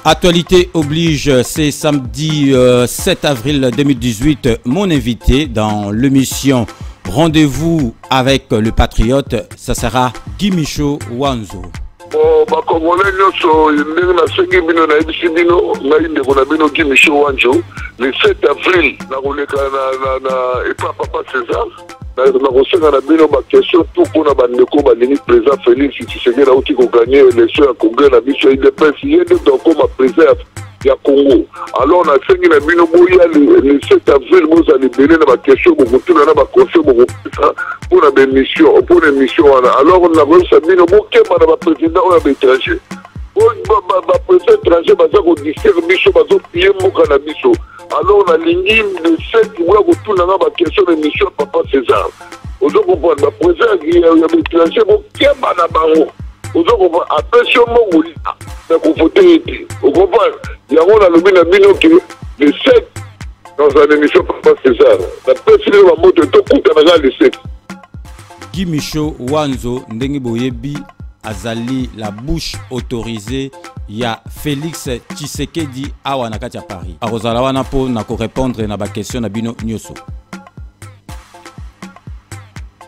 Actualité oblige, c'est samedi 7 avril 2018. Mon invité dans l'émission Rendez-vous avec le Patriote, ça sera Guy Michaud Wanzo. Congolais nyonso ndenge nasengi bino na ebisi bino ngai ndeko na bino Guy Michaud Wanzo le 7 avril nakoleka na epa Papa César nakosenga na bino bakestion tout mpona bandeko balingi président Félix Tshisekedi auti koganye élection ya congrès na biso UDPS ye nde tokoma président ya Congo. Alors nasengi na bino boya le 7 avril bozala ebele na bakestion bokotuna na baconseil bokopesa mpona bémission mpona émission wana. Alors nakoyebisa bino bokemba na baprésident oyo ya baétranger baprésident étranger baza kodistraire biso bazopie mboka na biso. Alors nalingi le 7 boya kotuna na bakestion na émission ya Papa César ozo comprendre baprésident ya baétranger bokemba na bango ozo comprendre apesio mbongo na kovote ete okomprendre yango nalobi na bino ke le 7 dans une émission Papa César napesi bino bamoto tokutanaka le 7. Guy Michaud Wanzo ndenge boyebi azali la bouche autorisée ya Félix Tshisekedi awa na kati ya Paris. Akozala wana po na ko répondre na ba question na bino nyoso.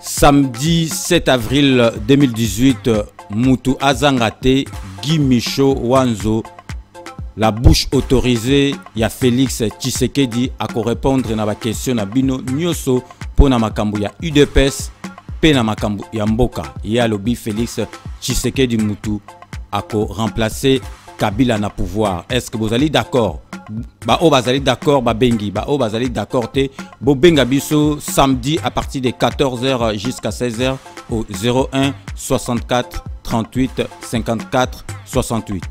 Samedi 7 avril 2018 Mutu Azangate Guy Michaud Wanzo la bouche autorisée ya Félix Tshisekedi a ko répondre na ba question na bino nyoso po na makambo ya UDPS pe na makambo ya mboka ya lobi Félix Tshisekedi Mutu a ko remplacer Kabila na pouvoir. Est-ce que vous allez d'accord? Ba o bazali d'accord ba bengi ba o bazali d'accord te bo benga biso samedi à partir de 14h jusqu'à 16h au 01 64 38 54 68.